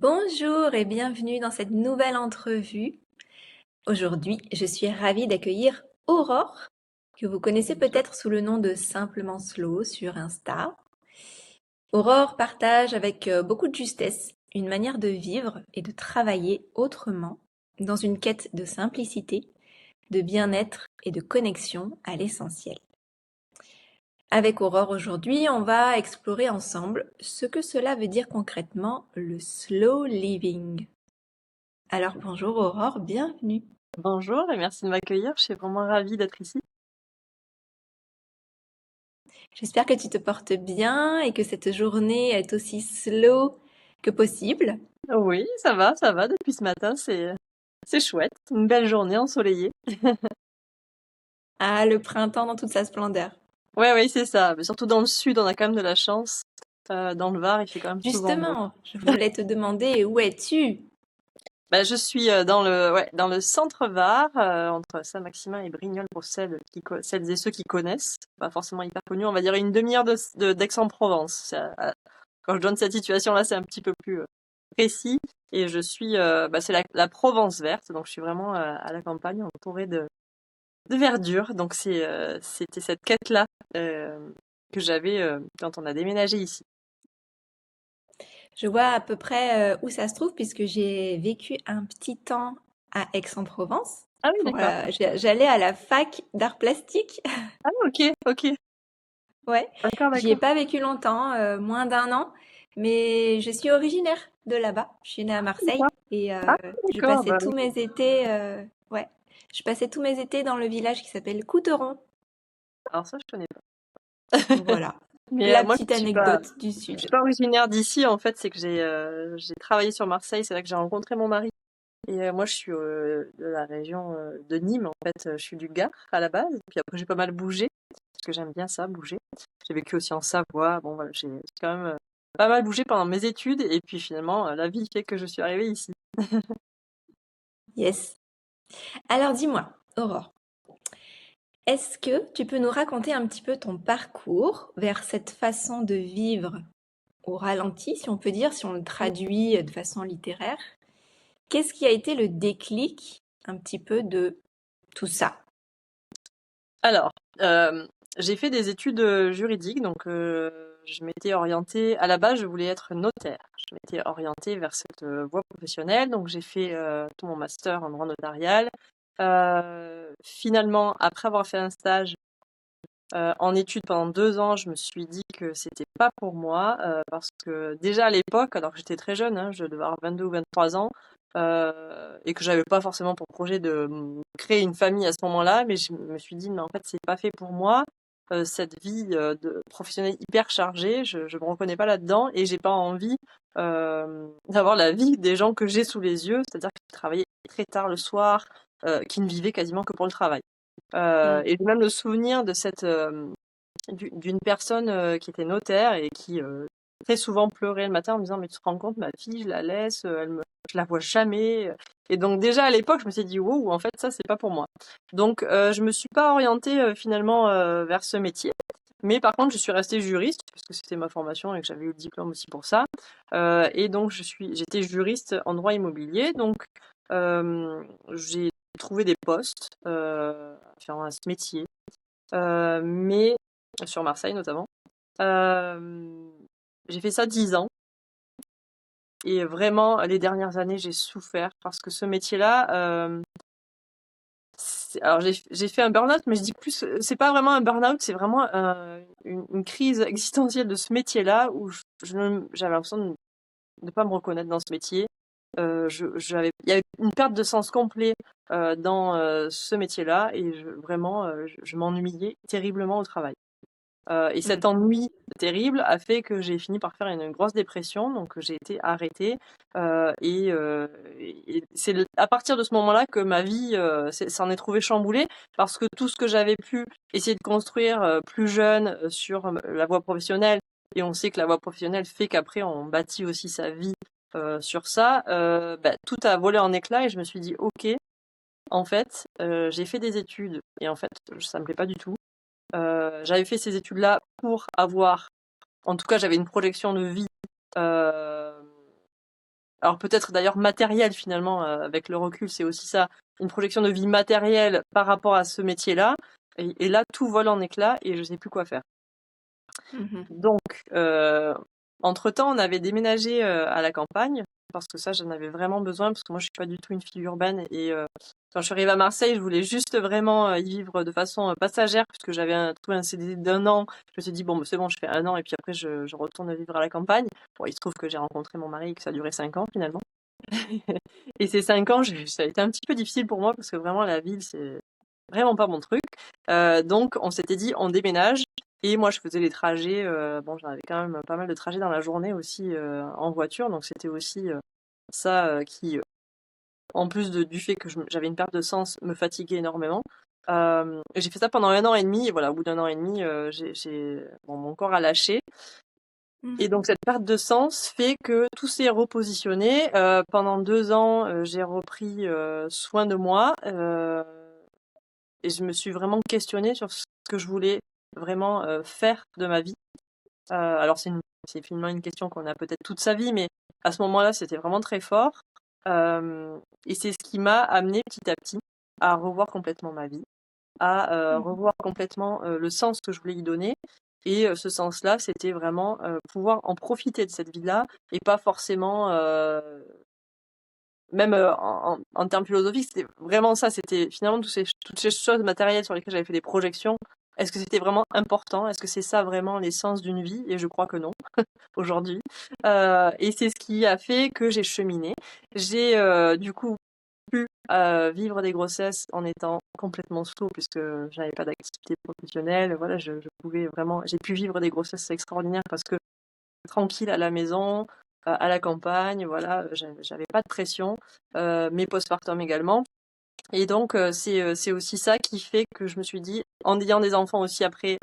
Bonjour et bienvenue dans cette nouvelle entrevue. Aujourd'hui, je suis ravie d'accueillir Aurore, que vous connaissez Bonjour. peut-être sous le nom de Simplement Slow sur Insta. Aurore partage avec beaucoup de justesse une manière de vivre et de travailler autrement, dans une quête de simplicité, de bien-être et de connexion à l'essentiel. Avec Aurore aujourd'hui, on va explorer ensemble ce que cela veut dire concrètement le slow living. Alors bonjour Aurore, bienvenue. Bonjour et merci de m'accueillir. Je suis vraiment ravie d'être ici. J'espère que tu te portes bien et que cette journée est aussi slow que possible. Oui, ça va. Depuis ce matin, c'est chouette. Une belle journée ensoleillée. Ah, le printemps dans toute sa splendeur. Ouais, oui, c'est ça. Mais surtout dans le sud, on a quand même de la chance. Dans le Var, il fait quand même souvent beau. Justement, je voulais te demander où es-tu? Bah, je suis dans le centre Var, entre Saint-Maximin et Brignoles pour celles et ceux qui connaissent. Pas forcément hyper connu, on va dire une demi-heure d'Aix-en-Provence. Quand je donne cette situation-là, c'est un petit peu plus précis. Et je suis, c'est la Provence verte, donc je suis vraiment à la campagne, entourée de verdure. Donc c'était cette quête-là que j'avais quand on a déménagé ici. Je vois à peu près où ça se trouve puisque j'ai vécu un petit temps à Aix-en-Provence. Ah oui, d'accord. J'allais à la fac d'art plastique. Ah ok, ok. Ouais, D'accord, j'y ai d'accord. pas vécu longtemps, moins d'un an, mais je suis originaire de là-bas. Je suis née à Marseille D'accord. et Ah je d'accord, passais bah tous oui. mes étés, ouais, je passais tous mes étés dans le village qui s'appelle Couteron. Alors ça, je connais pas. Voilà, Mais la moi, petite anecdote du je suis sud. pas originaire d'ici. En fait, c'est que j'ai travaillé sur Marseille. C'est là que j'ai rencontré mon mari. Et moi, je suis de la région de Nîmes. En fait, je suis du Gard à la base. Puis après, j'ai pas mal bougé parce que j'aime bien ça, bouger. J'ai vécu aussi en Savoie. Bon, voilà, j'ai quand même pas mal bougé pendant mes études. Et puis finalement, la vie fait que je suis arrivée ici. Yes. Alors dis-moi, Aurore, est-ce que tu peux nous raconter un petit peu ton parcours vers cette façon de vivre au ralenti, si on peut dire, si on le traduit de façon littéraire? Qu'est-ce qui a été le déclic un petit peu de tout ça? Alors, j'ai fait des études juridiques, donc je m'étais orientée. À la base, je voulais être notaire. Je m'étais orientée vers cette voie professionnelle, donc j'ai fait tout mon master en droit notarial. Finalement, après avoir fait un stage en études pendant 2 ans, je me suis dit que c'était pas pour moi parce que déjà à l'époque, alors que j'étais très jeune, hein, je devais avoir 22 ou 23 ans, et que j'avais pas forcément pour projet de créer une famille à ce moment-là, mais je me suis dit mais en fait c'est pas fait pour moi. Cette vie de professionnelle hyper chargée, je me reconnais pas là-dedans et j'ai pas envie d'avoir la vie des gens que j'ai sous les yeux, c'est-à-dire qui travaillaient très tard le soir, qui ne vivaient quasiment que pour le travail. Mmh. Et j'ai même le souvenir de d'une personne qui était notaire et qui très souvent pleurait le matin en me disant mais tu te rends compte ma fille je la laisse je la vois jamais. Et donc déjà à l'époque je me suis dit wow en fait ça c'est pas pour moi. Donc je me suis pas orientée finalement vers ce métier. Mais par contre, je suis restée juriste parce que c'était ma formation et que j'avais eu le diplôme aussi pour ça. Et donc, j'étais juriste en droit immobilier. Donc, j'ai trouvé des postes à ce métier, mais sur Marseille notamment. Euh, j'ai fait ça 10 ans et vraiment, les dernières années, j'ai souffert parce que ce métier-là, alors j'ai fait un burn-out, mais je dis plus, c'est pas vraiment un burn-out, c'est vraiment une crise existentielle de ce métier-là où j'avais l'impression de ne pas me reconnaître dans ce métier. Il y avait une perte de sens complet dans ce métier-là et vraiment, je m'ennuyais terriblement au travail. Et Mmh. cet ennui terrible a fait que j'ai fini par faire une grosse dépression, donc j'ai été arrêtée. Et c'est à partir de ce moment-là que ma vie s'en est trouvée chamboulée, parce que tout ce que j'avais pu essayer de construire plus jeune sur la voie professionnelle, et on sait que la voie professionnelle fait qu'après on bâtit aussi sa vie sur ça, tout a volé en éclats et je me suis dit ok, en fait j'ai fait des études et en fait ça me plaît pas du tout. J'avais fait ces études-là pour avoir, en tout cas, j'avais une projection de vie euh, alors peut-être d'ailleurs matérielle finalement, avec le recul, c'est aussi ça, une projection de vie matérielle par rapport à ce métier-là. Et là, tout vole en éclats et je sais plus quoi faire. Mhm. Donc, entre-temps, on avait déménagé à la campagne parce que ça, j'en avais vraiment besoin parce que moi, je suis pas du tout une fille urbaine et quand je suis arrivée à Marseille, je voulais juste vraiment y vivre de façon passagère puisque j'avais trouvé un CDD d'1 an. Je me suis dit bon, bah, c'est bon, je fais 1 an et puis après, je retourne vivre à la campagne. Bon, il se trouve que j'ai rencontré mon mari et que ça a duré 5 ans finalement. Et ces 5 ans, ça a été un petit peu difficile pour moi parce que vraiment la ville, c'est vraiment pas mon truc. Donc on s'était dit on déménage et moi je faisais les trajets. Bon, j'avais quand même pas mal de trajets dans la journée aussi en voiture, donc c'était aussi ça qui, en plus du fait que j'avais une perte de sens, me fatiguait énormément. Et j'ai fait ça pendant 1 an et demi et voilà, au bout d'1 an et demi, bon, mon corps a lâché. Et Mhm. donc cette perte de sens fait que tout s'est repositionné. Pendant 2 ans, j'ai repris soin de moi et je me suis vraiment questionnée sur ce que je voulais vraiment faire de ma vie. Alors c'est finalement une question qu'on a peut-être toute sa vie, mais à ce moment-là, c'était vraiment très fort. Et c'est ce qui m'a amené petit à petit à revoir complètement ma vie, à Mhm. revoir complètement le sens que je voulais y donner. Et ce sens-là, c'était vraiment pouvoir en profiter de cette vie-là et pas forcément, même en termes philosophiques, c'était vraiment ça. C'était finalement toutes ces choses matérielles sur lesquelles j'avais fait des projections. Est-ce que c'était vraiment important? Est-ce que c'est ça vraiment l'essence d'une vie? Et je crois que non, aujourd'hui. Et c'est ce qui a fait que j'ai cheminé. J'ai du coup pu vivre des grossesses en étant complètement slow puisque je n'avais pas d'activité professionnelle. Voilà, je pouvais vraiment, j'ai pu vivre des grossesses extraordinaires parce que tranquille à la maison, à la campagne, voilà, j'avais pas de pression, mes postpartum également. Et donc c'est aussi ça qui fait que je me suis dit, en ayant des enfants aussi après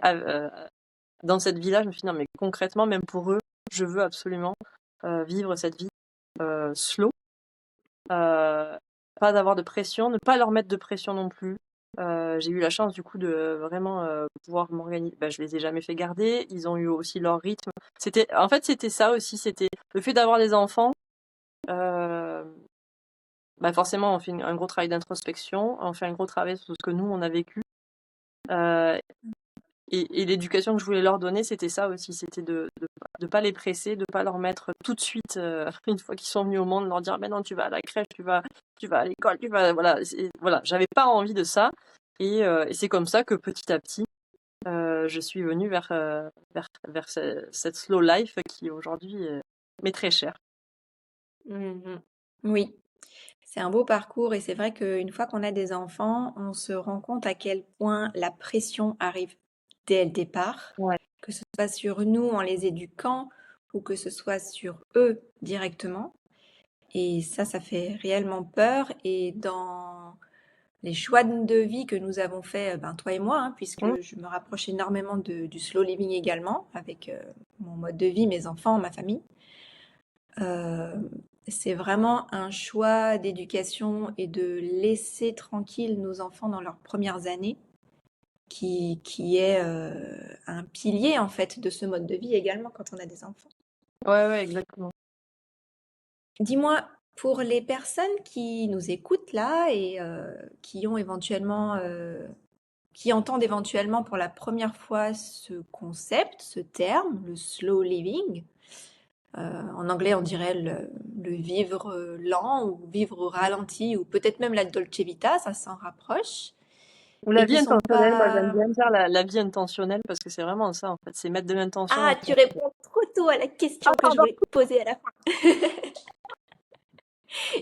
dans cette vie-là, je me suis dit non mais concrètement, même pour eux, je veux absolument vivre cette vie slow. Euh, Pas d'avoir de pression, ne pas leur mettre de pression non plus. J'ai eu la chance du coup de vraiment pouvoir m'organiser. Bah, je les ai jamais fait garder. Ils ont eu aussi leur rythme. En fait, c'était ça aussi. C'était le fait d'avoir des enfants. Euh, Bah forcément, on fait un gros travail d'introspection. On fait un gros travail sur ce que nous on a vécu. Euh, et l'éducation que je voulais leur donner, c'était ça aussi. C'était de pas les presser, de pas leur mettre tout de suite, une fois qu'ils sont venus au monde, leur dire, mais non, tu vas à la crèche, tu vas à l'école, voilà. Voilà, j'avais pas envie de ça. Et c'est comme ça que petit à petit, je suis venue vers cette slow life qui aujourd'hui m'est très chère. Mhm. Oui, c'est un beau parcours et c'est vrai qu'une fois qu'on a des enfants, on se rend compte à quel point la pression arrive dès le départ, Ouais. que ce soit sur nous en les éduquant ou que ce soit sur eux directement. Et ça fait réellement peur. Et dans les choix de vie que nous avons fait, ben, toi et moi, hein, Mmh. puisque je me rapproche énormément du slow living également, avec mon mode de vie, mes enfants, ma famille. Euh, c'est vraiment un choix d'éducation et de laisser tranquille nos enfants dans leurs premières années qui est un pilier en fait de ce mode de vie également quand on a des enfants. Ouais, ouais, exactement. Dis-moi, pour les personnes qui nous écoutent là et qui ont éventuellement, qui entendent éventuellement pour la première fois ce concept, ce terme, le slow living, en anglais on dirait le vivre lent ou vivre au ralenti ou peut-être même la dolce vita, ça s'en rapproche, Ou la et vie qui sont intentionnelle, moi j'aime pas... bien dire la vie intentionnelle parce que c'est vraiment ça en fait, c'est mettre de l'intention dans Ah, ce tu qu'on fait. réponds trop tôt à la question Ah que je pardon! voulais te poser à la fin.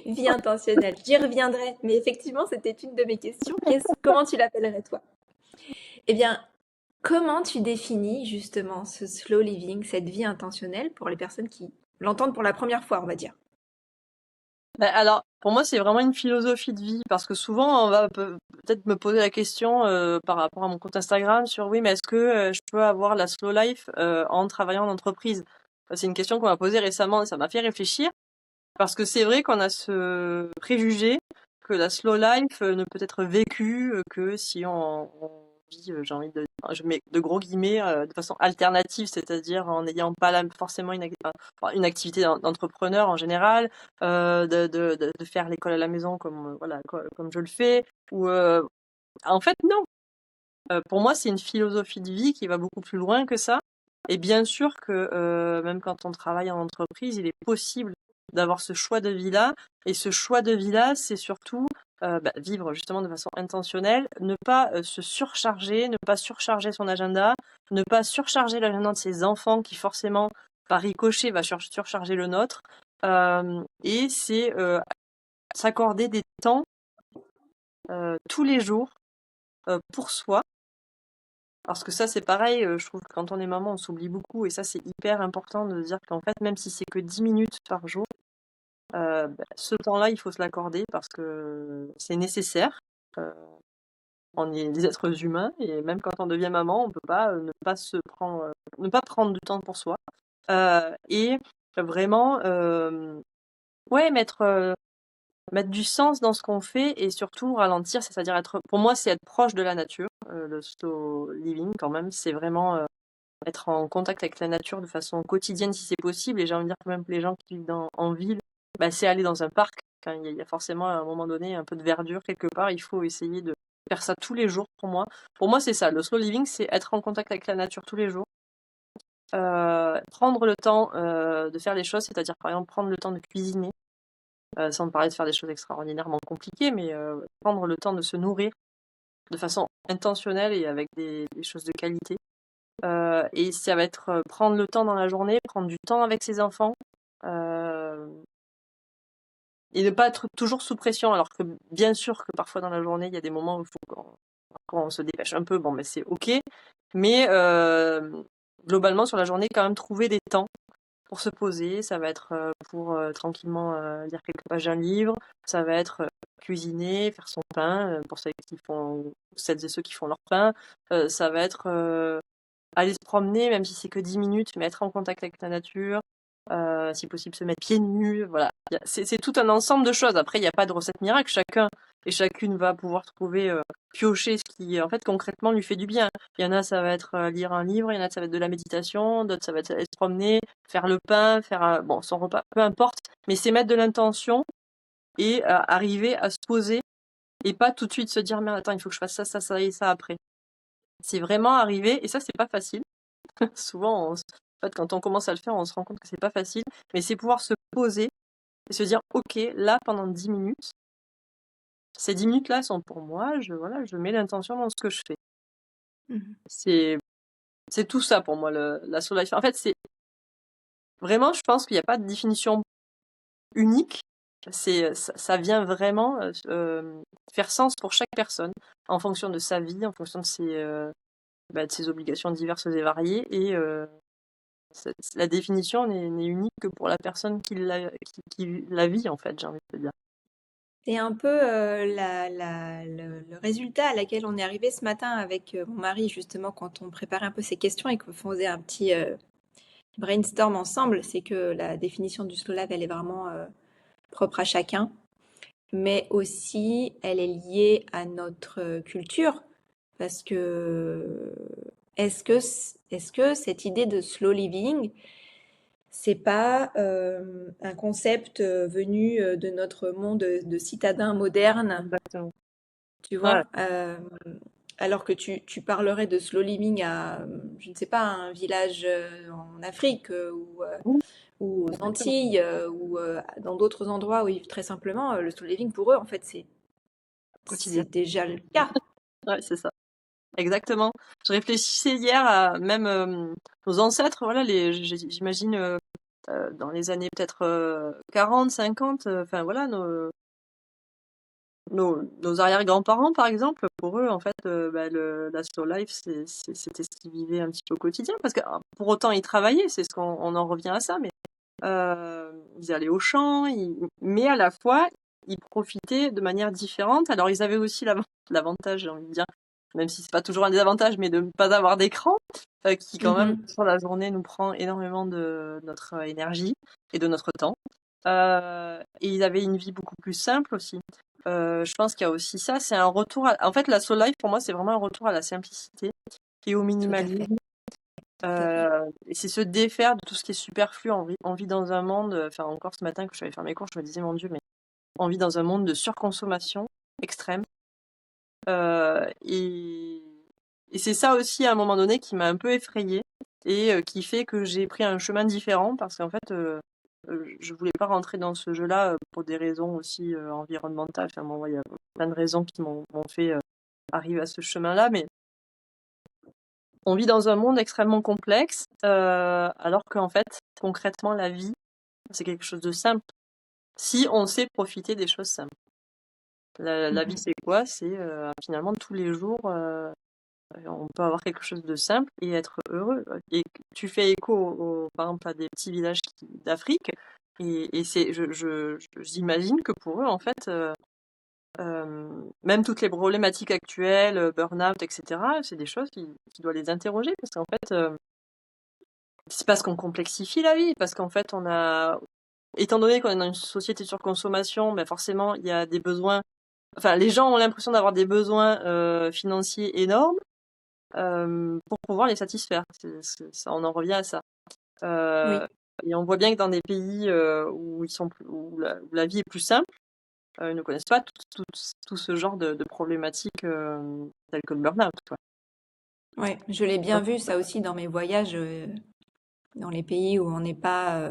Vie intentionnelle, j'y reviendrai, mais effectivement c'était une de mes questions. Comment tu l'appellerais toi? Eh bien, comment tu définis justement ce slow living, cette vie intentionnelle pour les personnes qui l'entendent pour la première fois, on va dire? Bah, alors, pour moi, c'est vraiment une philosophie de vie parce que souvent, on va peut-être me poser la question par rapport à mon compte Instagram sur oui, mais est-ce que je peux avoir la slow life en travaillant en entreprise? C'est une question qu'on m'a posée récemment et ça m'a fait réfléchir parce que c'est vrai qu'on a ce préjugé que la slow life ne peut être vécue que si on vie, j'ai envie je mets de gros guillemets, de façon alternative, c'est-à-dire en n'ayant pas forcément une activité d'entrepreneur en général, de faire l'école à la maison comme, voilà, comme je le fais, ou en fait, non. Pour moi, c'est une philosophie de vie qui va beaucoup plus loin que ça. Et bien sûr que même quand on travaille en entreprise, il est possible d'avoir ce choix de vie-là. Et ce choix de vie-là, c'est surtout vivre justement de façon intentionnelle, ne pas se surcharger, ne pas surcharger son agenda, ne pas surcharger l'agenda de ses enfants qui forcément, par ricochet, va surcharger le nôtre. Et c'est s'accorder des temps tous les jours pour soi. Parce que ça, c'est pareil, je trouve que quand on est maman, on s'oublie beaucoup et ça, c'est hyper important de dire qu'en fait, même si c'est que 10 minutes par jour, ce temps-là, il faut se l'accorder parce que c'est nécessaire. On est des êtres humains et même quand on devient maman, on peut pas ne pas prendre du temps pour soi. Et vraiment, ouais, mettre du sens dans ce qu'on fait et surtout ralentir, c'est-à-dire pour moi, c'est être proche de la nature. Le slow living, quand même, c'est vraiment être en contact avec la nature de façon quotidienne si c'est possible. Et j'ai envie de dire que même les gens qui vivent en ville, c'est aller dans un parc. Quand il y a forcément à un moment donné un peu de verdure quelque part, il faut essayer de faire ça tous les jours pour moi. Pour moi, c'est ça. Le slow living, c'est être en contact avec la nature tous les jours. Prendre le temps de faire les choses, c'est-à-dire par exemple prendre le temps de cuisiner, sans parler de faire des choses extraordinairement compliquées, mais prendre le temps de se nourrir de façon intentionnelle et avec des choses de qualité. Et ça va être prendre le temps dans la journée, prendre du temps avec ses enfants, et ne pas être toujours sous pression. Alors que bien sûr que parfois dans la journée, il y a des moments où il faut qu'on se dépêche un peu, bon, mais c'est ok. Mais globalement, sur la journée, quand même trouver des temps pour se poser. Ça va être pour tranquillement lire quelques pages d'un livre. Ça va être cuisiner, faire son pain, pour celles et ceux qui font leur pain. Ça va être aller se promener, même si c'est que 10 minutes, mais être en contact avec la nature, si possible se mettre pieds nus, voilà. C'est tout un ensemble de choses. Après, il n'y a pas de recette miracle. Chacun et chacune va pouvoir trouver, piocher ce qui, en fait, concrètement lui fait du bien. Il y en a, ça va être lire un livre, il y en a, ça va être de la méditation, d'autres, ça va être aller se promener, faire le pain, faire bon, son repas, peu importe. Mais c'est mettre de l'intention et arriver à se poser et pas tout de suite se dire, mais attends, il faut que je fasse ça, ça, ça et ça après. C'est vraiment arriver, et ça, c'est pas facile. Souvent, en fait, quand on commence à le faire, on se rend compte que c'est pas facile, mais c'est pouvoir se poser et se dire, ok, là, pendant 10 minutes, ces 10 minutes-là sont pour moi, je mets l'intention dans ce que je fais. Mhm. C'est tout ça pour moi, la soul life. En fait, c'est vraiment, je pense qu'il n'y a pas de définition unique. Ça vient vraiment faire sens pour chaque personne, en fonction de sa vie, en fonction de ses obligations diverses et variées, et la définition n'est unique que pour la personne qui la vit, en fait, j'ai envie de te dire. C'est un peu le résultat à laquelle on est arrivé ce matin avec mon mari, justement, quand on préparait un peu ces questions et qu'on faisait un petit brainstorm ensemble. C'est que la définition du slow life, elle est vraiment propre à chacun, mais aussi elle est liée à notre culture. Parce que est-ce que cette idée de slow living, c'est pas un concept venu de notre monde de citadins modernes, Exactement. tu Ouais. vois? Alors que tu parlerais de slow living à, je ne sais pas, un village en Afrique Oui, ou aux exactement. Antilles ou dans d'autres endroits où ils vivent très simplement, le slow living pour eux, en fait, c'est Quotidien. déjà le cas. Ouais, c'est ça. Exactement. Je réfléchissais hier à même nos ancêtres, voilà, j'imagine dans les années peut-être 40, 50, enfin voilà, nos arrière-grands-parents, par exemple, pour eux, en fait, la slow life, c'était ce qu'ils vivaient un petit peu au quotidien. Parce que pour autant, ils travaillaient, c'est ce qu'on en revient à ça, mais ils allaient au champ, mais à la fois, ils profitaient de manière différente. Alors, ils avaient aussi l'avantage, j'ai envie de dire, même si c'est pas toujours un désavantage, mais de ne pas avoir d'écran, qui quand même, Mhm. sur la journée, nous prend énormément de notre énergie et de notre temps. Et ils avaient une vie beaucoup plus simple aussi. Je pense qu'il y a aussi ça, c'est un retour en fait, la soul life, pour moi, c'est vraiment un retour à la simplicité et au Tout à fait, minimalisme. tout à fait. Et c'est se défaire de tout ce qui est superflu. On vit dans un monde, enfin, encore ce matin, quand je suis allée faire mes courses, je me disais, mon Dieu, mais on vit dans un monde de surconsommation extrême. Et, et c'est ça aussi, à un moment donné, qui m'a un peu effrayée et qui fait que j'ai pris un chemin différent parce qu'en fait, je voulais pas rentrer dans ce jeu-là pour des raisons aussi environnementales. Enfin, bon, ouais, il y a plein de raisons qui m'ont fait arriver à ce chemin-là, mais on vit dans un monde extrêmement complexe, alors qu'en fait, concrètement, la vie, c'est quelque chose de simple. Si on sait profiter des choses simples. La vie, Mhm. c'est quoi? C'est finalement tous les jours, on peut avoir quelque chose de simple et être heureux. Et tu fais écho, par exemple, à des petits villages d'Afrique, et j'imagine que pour eux, en fait, même toutes les problématiques actuelles, burn-out, etc., c'est des choses qui doivent les interroger parce qu'en fait, c'est parce qu'on complexifie la vie, parce qu'en fait, étant donné qu'on est dans une société de surconsommation, ben forcément, il y a des besoins. Enfin, les gens ont l'impression d'avoir des besoins financiers énormes pour pouvoir les satisfaire. Ça, on en revient à ça. Euh, Oui. et on voit bien que dans des pays où la vie est plus simple, ils ne connaissent pas tout ce genre de problématiques telles que le burn-out, quoi. Ouais, je l'ai bien Donc, vu ça aussi dans mes voyages dans les pays où on n'est pas,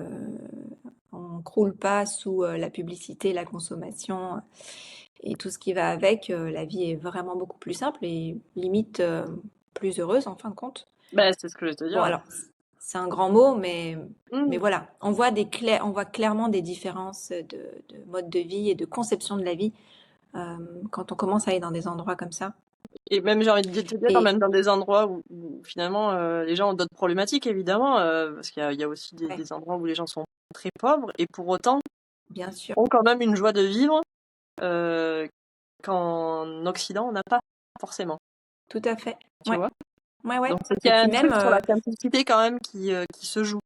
on croule pas sous la publicité, la consommation et tout ce qui va avec. La vie est vraiment beaucoup plus simple et limite plus heureuse en fin de compte. ben, c'est ce que je vais te Bon dire. alors, c'est un grand mot, mais Mm. voilà, on voit clairement des différences de mode de vie et de conception de la vie euh, quand on commence à aller dans des endroits comme ça. Et même, j'ai envie de te dire, Et même dans des endroits où finalement les gens ont d'autres problématiques, évidemment, parce qu'il y a aussi ouais, des endroits où les gens sont très pauvres et pour autant bien sûr, ont quand même une joie de vivre euh, qu'en Occident on n'a pas forcément, tout à fait. tu Ouais, vois. ouais, ouais. Donc c'est qu'il y Et a puis un même, truc sur la simplicité quand même qui se joue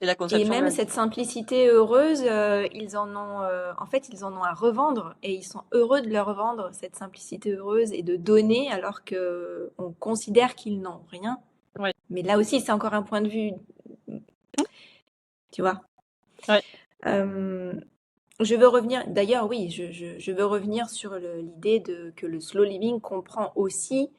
et la Et conception de même la vie. cette simplicité heureuse, en fait, ils en ont à revendre et ils sont heureux de leur revendre cette simplicité heureuse et de donner alors que on considère qu'ils n'ont rien. Ouais, Mais là aussi, c'est encore un point de vue, tu vois. ouais, Euh, je veux revenir, d'ailleurs, oui, je veux revenir sur l'idée que le slow living comprend aussi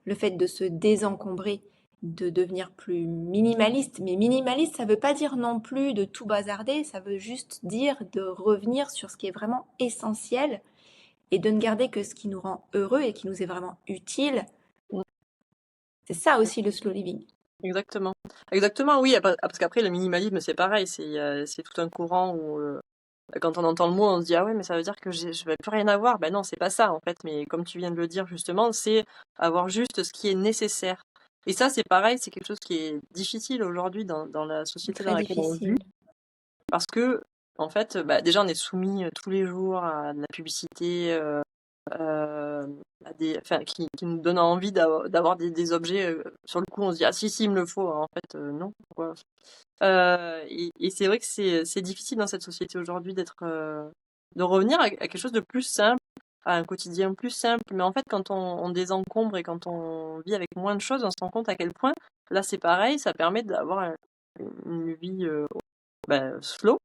le fait de se désencombrer, de devenir plus minimaliste. Mais minimaliste, ça veut pas dire non plus de tout bazarder, ça veut juste dire de revenir sur ce qui est vraiment essentiel et de ne garder que ce qui nous rend heureux et qui nous est vraiment utile. mm, C'est ça aussi le slow living. exactement. Exactement, oui, parce qu'après le minimalisme c'est pareil, c'est tout un courant où quand on entend le mot on se dit ah ouais mais ça veut dire que je vais plus rien avoir. Ben non, c'est pas ça en fait, mais comme tu viens de le dire justement, c'est avoir juste ce qui est nécessaire. Et ça c'est pareil, c'est quelque chose qui est difficile aujourd'hui dans la société dans Très laquelle on vit. difficile. Parce que, en fait, bah, déjà, on est soumis tous les jours à de la publicité enfin, qui nous donne envie d'avoir des objets. Sur le coup, on se dit, ah si, si, il me le faut. En fait, non. Pourquoi. Et c'est vrai que c'est difficile dans cette société aujourd'hui de revenir à quelque chose de plus simple, à un quotidien plus simple. Mais en fait, quand on désencombre et quand on vit avec moins de choses, on se rend compte à quel point, là, c'est pareil, ça permet d'avoir une vie slow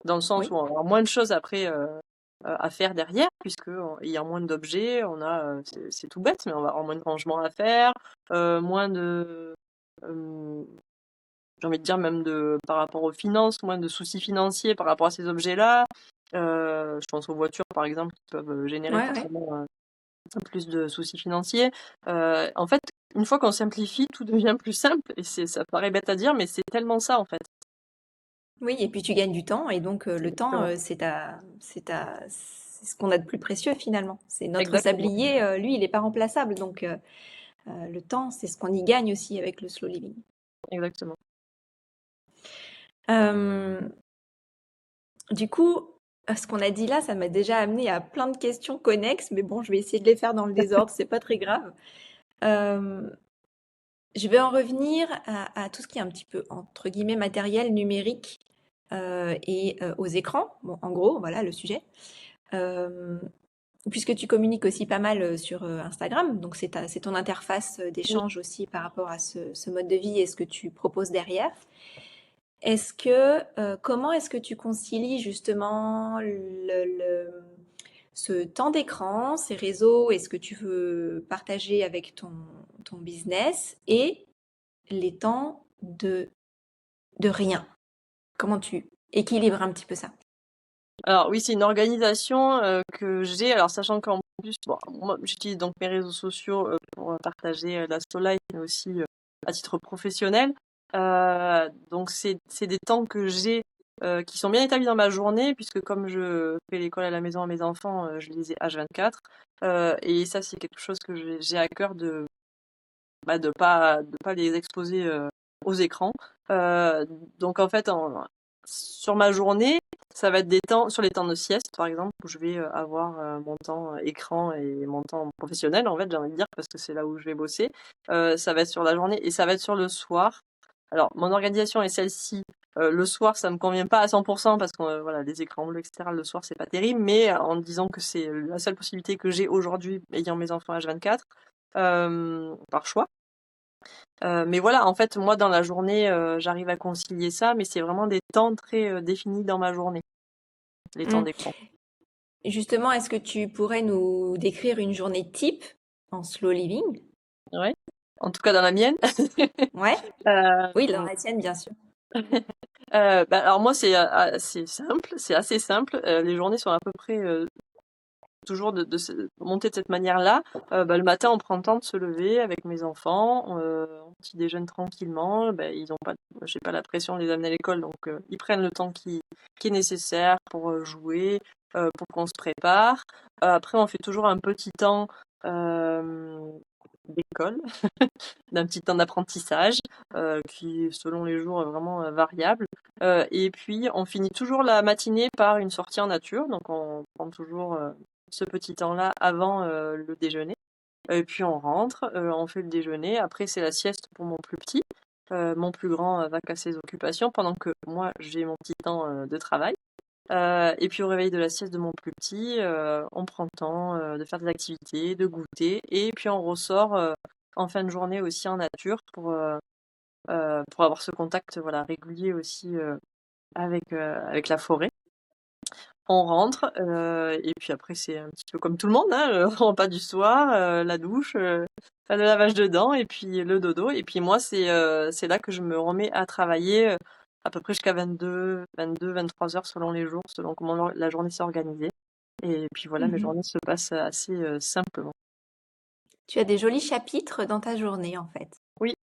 dans le sens Oui, où on a moins de choses après à faire derrière, puisque il y a moins d'objets, c'est tout bête, mais on va avoir moins de rangements à faire, moins de, euh, j'ai envie de dire même par rapport aux finances, moins de soucis financiers par rapport à ces objets-là. Je pense aux voitures par exemple qui peuvent générer ouais, ouais. forcément plus de soucis financiers. En fait, une fois qu'on simplifie, tout devient plus simple et ça paraît bête à dire, mais c'est tellement ça en fait. Oui, et puis tu gagnes du temps, et donc le temps, Exactement. c'est ce qu'on a de plus précieux finalement. C'est notre Exactement. sablier, lui, il n'est pas remplaçable, donc le temps, c'est ce qu'on y gagne aussi avec le slow living. Exactement. Euh, du coup, ce qu'on a dit là, ça m'a déjà amené à plein de questions connexes, mais bon, je vais essayer de les faire dans le désordre, c'est pas très grave. Euh, je vais en revenir à tout ce qui est un petit peu entre guillemets matériel, numérique et aux écrans. Bon, en gros, voilà le sujet. Euh, Puisque tu communiques aussi pas mal sur Instagram, donc c'est ton interface Oui. d'échange aussi par rapport à ce mode de vie et ce que tu proposes derrière. Est-ce que, comment est-ce que tu concilies justement ce temps d'écran, ces réseaux et ce que tu veux partager avec ton business et les temps de rien? Comment tu équilibres un petit peu ça? Alors oui, c'est une organisation que j'ai. Alors sachant qu'en plus, bon, moi j'utilise donc mes réseaux sociaux pour partager la slow life, mais aussi à titre professionnel. Donc c'est des temps que j'ai qui sont bien établis dans ma journée, puisque comme je fais l'école à la maison à mes enfants, je les ai H24. Et ça, c'est quelque chose que j'ai à cœur de pas les exposer aux écrans. Euh, donc en fait, sur ma journée, ça va être des temps sur les temps de sieste, par exemple, où je vais avoir mon temps écran et mon temps professionnel, en fait, j'ai envie de dire, parce que c'est là où je vais bosser. Ça va être sur la journée et ça va être sur le soir. Alors, mon organisation est celle-ci. Le soir, ça me convient pas à 100% parce que voilà, les écrans bleus, etc. Le soir, c'est pas terrible, mais en disant que c'est la seule possibilité que j'ai aujourd'hui, ayant mes enfants H24, par choix. Mais voilà, en fait, moi, dans la journée, j'arrive à concilier ça, mais c'est vraiment des temps très définis dans ma journée, les temps Hmm. d'écran. Justement, est-ce que tu pourrais nous décrire une journée type en slow living? Ouais. En tout cas, dans la mienne. Ouais? Euh, Oui, dans la tienne, bien sûr. bah, alors moi, c'est simple, c'est assez simple. Les journées sont à peu près toujours monter de cette manière-là. Bah, le matin, on prend le temps de se lever avec mes enfants, on petit déjeune tranquillement. Bah, ils ont pas, j'ai pas la pression de les amener à l'école, donc ils prennent le temps qui est nécessaire pour jouer, pour qu'on se prépare. Après, on fait toujours un petit temps euh, d'école, d'un petit temps d'apprentissage qui, selon les jours, est vraiment variable. Et puis, on finit toujours la matinée par une sortie en nature, donc on prend toujours ce petit temps-là avant le déjeuner. Et puis on rentre, on fait le déjeuner. Après, c'est la sieste pour mon plus petit. Mon plus grand va qu'à ses occupations pendant que moi, j'ai mon petit temps de travail. Et puis au réveil de la sieste de mon plus petit, on prend le temps de faire des activités, de goûter. Et puis on ressort en fin de journée aussi en nature pour avoir ce contact voilà, régulier aussi avec la forêt. On rentre, et puis après c'est un petit peu comme tout le monde, hein, le repas du soir, la douche, le lavage de dents et puis le dodo. Et puis moi, c'est là que je me remets à travailler à peu près jusqu'à 23 heures selon les jours, selon comment la journée s'est organisée. Et puis voilà, mes Mhm. journées se passent assez simplement. Tu as des jolis chapitres dans ta journée, en fait. Oui.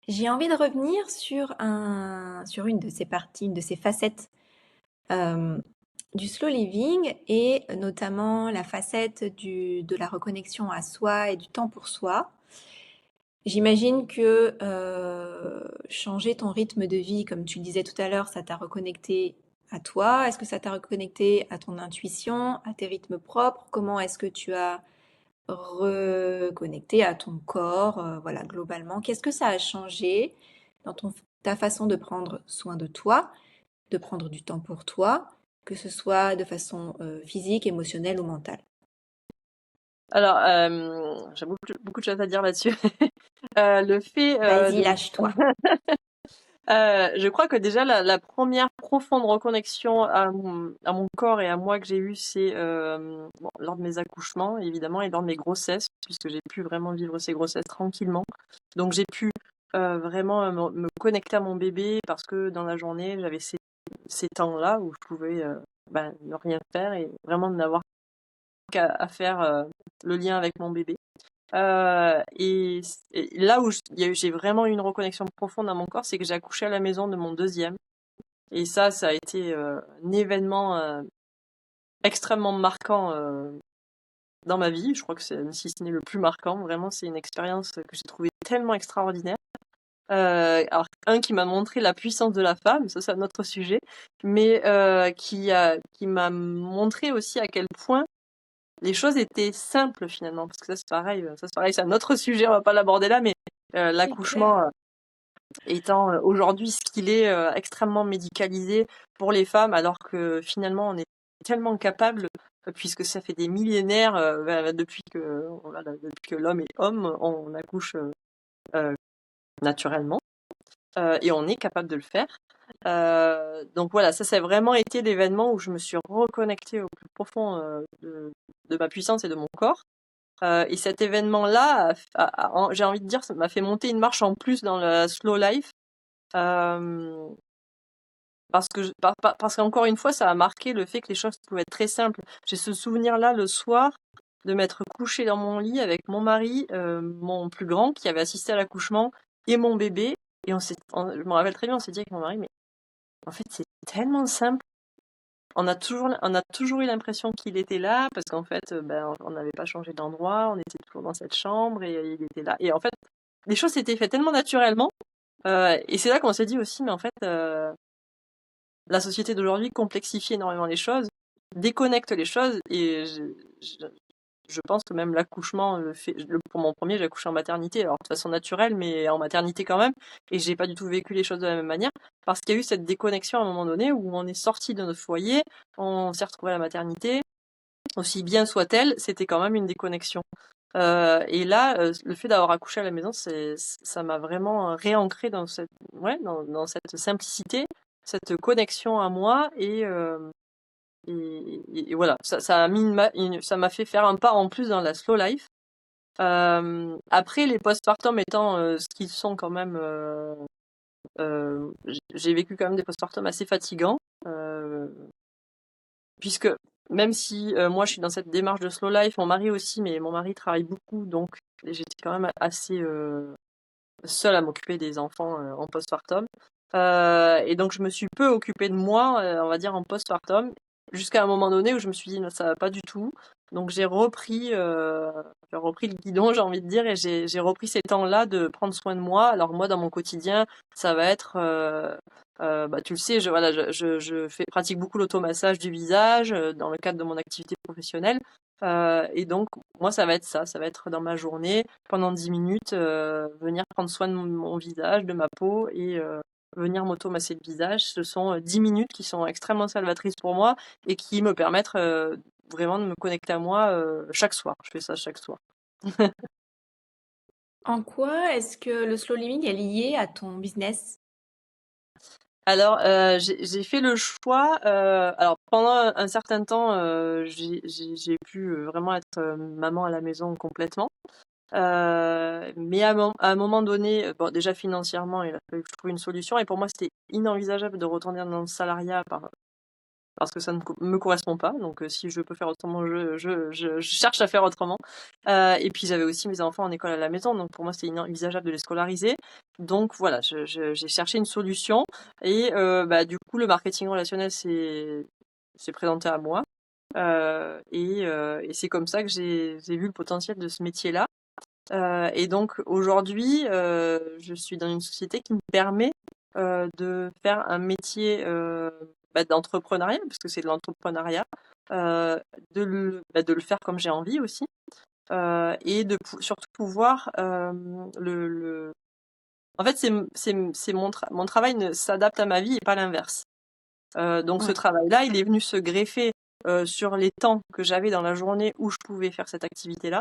J'ai envie de revenir sur une de ces parties, une de ces facettes euh, du slow living et notamment la facette de la reconnexion à soi et du temps pour soi. J'imagine que changer ton rythme de vie, comme tu le disais tout à l'heure, ça t'a reconnecté à toi. Est-ce que ça t'a reconnecté à ton intuition, à tes rythmes propres? Comment est-ce que tu as reconnecté à ton corps, voilà, globalement? Qu'est-ce que ça a changé dans ta façon de prendre soin de toi, de prendre du temps pour toi, que ce soit de façon physique, émotionnelle ou mentale? Alors, j'ai beaucoup de choses à dire là-dessus. Le fait Vas-y, lâche-toi. Je crois que déjà la première profonde reconnexion à mon corps et à moi que j'ai eue, c'est bon, lors de mes accouchements, évidemment, et lors de mes grossesses, puisque j'ai pu vraiment vivre ces grossesses tranquillement. Donc j'ai pu vraiment me connecter à mon bébé parce que dans la journée, j'avais ces temps-là où je pouvais ne rien faire et vraiment n'avoir qu'à à faire le lien avec mon bébé. Et là où j'ai vraiment eu une reconnexion profonde à mon corps, c'est que j'ai accouché à la maison de mon deuxième. Et ça a été un événement extrêmement marquant dans ma vie. Je crois que c'est, si ce n'est le plus marquant, vraiment, c'est une expérience que j'ai trouvée tellement extraordinaire. Alors, un qui m'a montré la puissance de la femme, ça c'est un autre sujet, mais qui m'a montré aussi à quel point les choses étaient simples finalement, parce que ça c'est pareil, c'est un autre sujet, on va pas l'aborder là, mais C'est clair. l'accouchement, étant aujourd'hui ce qu'il est extrêmement médicalisé pour les femmes, alors que finalement on est tellement capable, puisque ça fait des millénaires depuis que l'homme est homme, on accouche naturellement et on est capable de le faire. Donc voilà, ça c'est vraiment été l'événement où je me suis reconnectée au plus profond de ma puissance et de mon corps. Et cet événement-là, j'ai envie de dire, ça m'a fait monter une marche en plus dans la slow life. Euh, parce qu'encore une fois, ça a marqué le fait que les choses pouvaient être très simples. J'ai ce souvenir-là le soir de m'être couchée dans mon lit avec mon mari, mon plus grand, qui avait assisté à l'accouchement, et mon bébé. Et je me rappelle très bien, on s'est dit avec mon mari, mais en fait, c'est tellement simple. On a toujours eu l'impression qu'il était là, parce qu'en fait, on n'avait pas changé d'endroit, on était toujours dans cette chambre, et il était là. Et en fait, les choses s'étaient faites tellement naturellement. Et c'est là qu'on s'est dit aussi, mais en fait, la société d'aujourd'hui complexifie énormément les choses, déconnecte les choses, et je pense que même l'accouchement, pour mon premier, j'ai accouché en maternité, alors de façon naturelle, mais en maternité quand même, et j'ai pas du tout vécu les choses de la même manière, parce qu'il y a eu cette déconnexion à un moment donné où on est sorti de notre foyer, on s'est retrouvé à la maternité, aussi bien soit-elle, c'était quand même une déconnexion. Et là, le fait d'avoir accouché à la maison, ça m'a vraiment réancré dans cette simplicité, cette connexion à moi, et voilà, ça m'a fait faire un pas en plus dans la slow life. Après, les postpartum étant ce qu'ils sont quand même, j'ai vécu quand même des postpartum assez fatigants, puisque même si moi je suis dans cette démarche de slow life, mon mari aussi, mais mon mari travaille beaucoup, donc j'étais quand même assez seule à m'occuper des enfants en postpartum. Et donc je me suis peu occupée de moi, on va dire en postpartum, jusqu'à un moment donné où je me suis dit non, ça va pas du tout. Donc j'ai repris le guidon, j'ai envie de dire, et j'ai repris ces temps-là de prendre soin de moi. Alors moi, dans mon quotidien, ça va être, tu le sais, je pratique beaucoup l'automassage du visage dans le cadre de mon activité professionnelle. Et donc moi, ça va être ça, va être dans ma journée pendant 10 minutes, venir prendre soin de mon visage, de ma peau, et venir m'auto-masser le visage. Ce sont 10 minutes qui sont extrêmement salvatrices pour moi et qui me permettent vraiment de me connecter à moi chaque soir. Je fais ça chaque soir. En quoi est-ce que le slow living est lié à ton business? Alors, j'ai fait le choix. Alors, pendant un certain temps, j'ai pu vraiment être maman à la maison complètement. Mais à un moment donné, bon, déjà financièrement, il a fallu que je trouve une solution. Et pour moi, c'était inenvisageable de retourner dans le salariat parce que ça ne me correspond pas. Donc, si je peux faire autrement, je cherche à faire autrement. Et puis, j'avais aussi mes enfants en école à la maison. Donc, pour moi, c'était inenvisageable de les scolariser. Donc, voilà, j'ai cherché une solution. Et du coup, le marketing relationnel s'est présenté à moi. Et c'est comme ça que j'ai vu le potentiel de ce métier-là. Et donc aujourd'hui, je suis dans une société qui me permet de faire un métier d'entrepreneuriat, parce que c'est de l'entrepreneuriat, de le faire comme j'ai envie aussi, et surtout pouvoir En fait, mon travail s'adapte à ma vie et pas l'inverse. Donc ce Ouais. travail-là, il est venu se greffer sur les temps que j'avais dans la journée où je pouvais faire cette activité-là.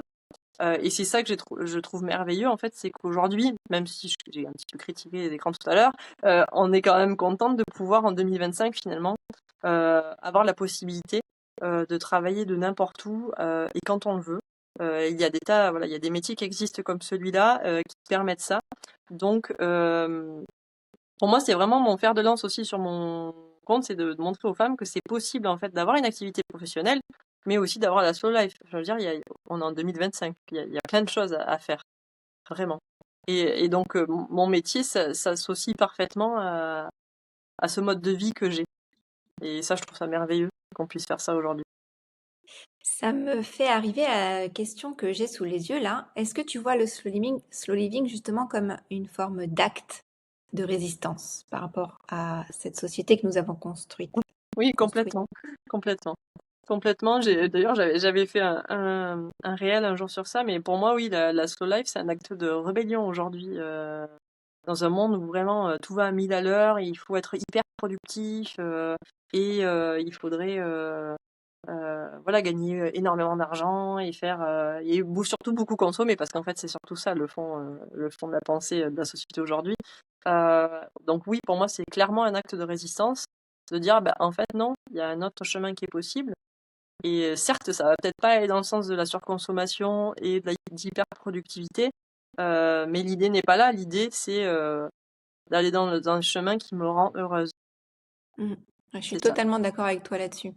Et c'est ça que je trouve merveilleux, en fait, c'est qu'aujourd'hui, même si j'ai un petit peu critiqué les écrans tout à l'heure, on est quand même contente de pouvoir, en 2025, finalement, avoir la possibilité de travailler de n'importe où et quand on le veut. Il y a des métiers qui existent comme celui-là qui permettent ça. Donc, pour moi, c'est vraiment mon fer de lance aussi sur mon compte, c'est de montrer aux femmes que c'est possible, en fait, d'avoir une activité professionnelle, mais aussi d'avoir la slow life. Je veux dire, on est en 2025, il y a plein de choses à faire, vraiment. Et donc, mon métier, ça s'associe parfaitement à ce mode de vie que j'ai. Et ça, je trouve ça merveilleux qu'on puisse faire ça aujourd'hui. Ça me fait arriver à la question que j'ai sous les yeux là. Est-ce que tu vois le slow living justement comme une forme d'acte de résistance par rapport à cette société que nous avons construite? Oui, Construite. complètement, complètement. Complètement. D'ailleurs, j'avais fait un réel un jour sur ça, mais pour moi, oui, la slow life, c'est un acte de rébellion aujourd'hui. dans un monde où vraiment tout va à 1000 à l'heure, et il faut être hyper productif, et il faudrait voilà, gagner énormément d'argent et faire et surtout beaucoup consommer, parce qu'en fait c'est surtout ça le fond de la pensée de la société aujourd'hui. Donc oui, pour moi c'est clairement un acte de résistance, de dire bah, en fait non, il y a un autre chemin qui est possible. Et certes, ça va peut-être pas aller dans le sens de la surconsommation et de l'hyperproductivité, mais l'idée n'est pas là. L'idée, c'est d'aller dans le chemin qui me rend heureuse. Mmh. Je suis C'est ça. totalement d'accord avec toi là-dessus.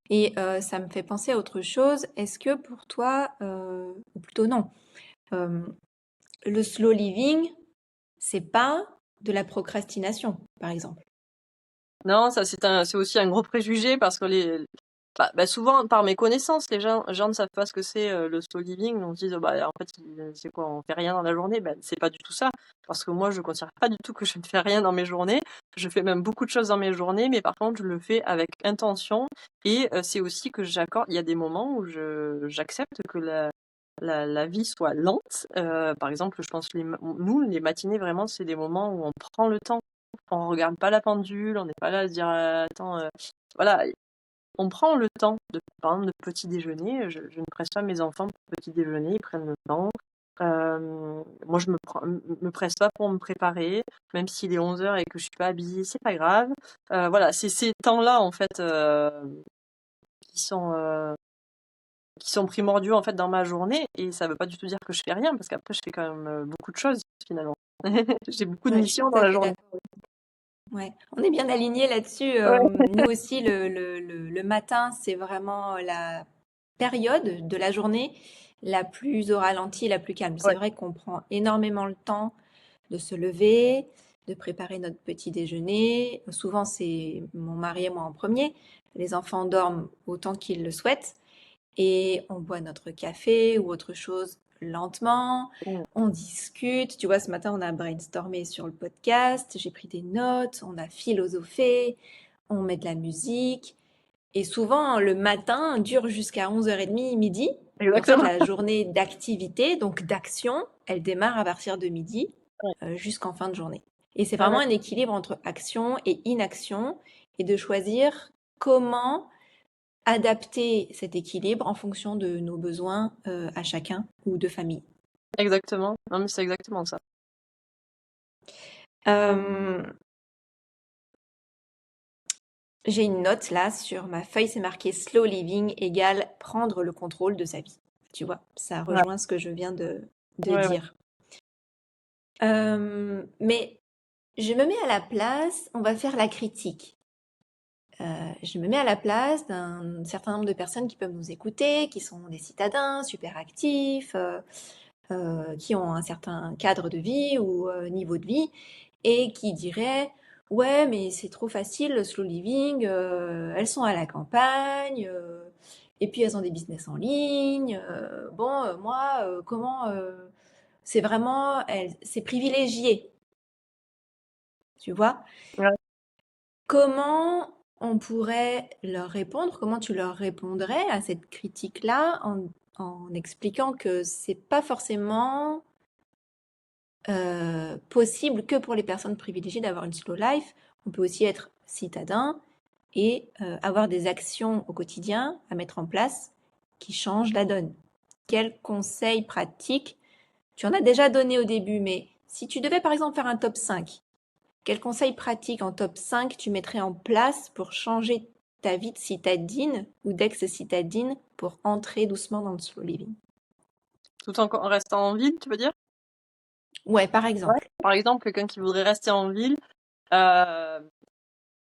Et ça me fait penser à autre chose. Est-ce que pour toi, ou plutôt non, le slow living, c'est pas de la procrastination, par exemple? Non, ça c'est aussi un gros préjugé, parce que souvent par mes connaissances, les gens ne savent pas ce que c'est le slow living, donc ils se disent bah en fait c'est quoi, on fait rien dans la journée. Ben c'est pas du tout ça, parce que moi je considère pas du tout que je ne fais rien dans mes journées. Je fais même beaucoup de choses dans mes journées, mais par contre je le fais avec intention, et c'est aussi que il y a des moments où j'accepte que la vie soit lente. Par exemple, je pense que nous, les matinées, vraiment, c'est des moments où on prend le temps. On regarde pas la pendule, on n'est pas là à se dire attends, voilà, on prend le temps de, par exemple, de petit déjeuner. Je ne presse pas mes enfants pour petit déjeuner, ils prennent le temps. Moi, je me presse pas pour me préparer, même s'il est 11h et que je suis pas habillée, c'est pas grave. Voilà, c'est ces temps-là en fait qui sont euh, qui sont primordiaux en fait dans ma journée, et ça veut pas du tout dire que je fais rien, parce qu'après je fais quand même beaucoup de choses finalement. J'ai beaucoup de Ouais, je suis missions tout dans à la fait journée. d'accord. Ouais, on est bien alignés là-dessus. Ouais. Nous aussi, le matin, c'est vraiment la période de la journée la plus au ralenti, la plus calme. C'est Ouais. vrai qu'on prend énormément le temps de se lever, de préparer notre petit déjeuner. Souvent, c'est mon mari et moi en premier. Les enfants dorment autant qu'ils le souhaitent et on boit notre café ou autre chose lentement. Mm. On discute. Tu vois, ce matin, on a brainstormé sur le podcast. J'ai pris des notes. On a philosophé. On met de la musique. Et souvent, le matin dure jusqu'à 11h30, midi. Et en fait, Exactement. la journée d'activité, donc d'action, elle démarre à partir de midi Ouais. jusqu'en fin de journée. Et c'est Ouais, vraiment ouais. un équilibre entre action et inaction et de choisir comment adapter cet équilibre en fonction de nos besoins à chacun ou de famille. Exactement. Non, mais c'est exactement ça. Euh, j'ai une note là sur ma feuille, c'est marqué slow living égale prendre le contrôle de sa vie. Tu vois, ça Ouais, rejoint ce que je viens de ouais, ouais. dire. Mais je me mets à la place, on va faire la critique. Je me mets à la place d'un certain nombre de personnes qui peuvent nous écouter, qui sont des citadins super actifs, qui ont un certain cadre de vie ou niveau de vie, et qui diraient ouais mais c'est trop facile le slow living, elles sont à la campagne, et puis elles ont des business en ligne, bon moi comment c'est vraiment c'est privilégié, tu vois. Ouais. Comment on pourrait leur répondre? Comment tu leur répondrais à cette critique-là en expliquant que c'est pas forcément possible que pour les personnes privilégiées d'avoir une slow life. On peut aussi être citadin et avoir des actions au quotidien à mettre en place qui changent la donne. Quels conseils pratiques? Tu en as déjà donné au début, mais si tu devais par exemple faire un top 5, quels conseils pratiques en top 5 tu mettrais en place pour changer ta vie de citadine ou d'ex-citadine pour entrer doucement dans le slow living? Tout en restant en ville, tu veux dire? Ouais, par Ouais. exemple. Par exemple, quelqu'un qui voudrait rester en ville, euh,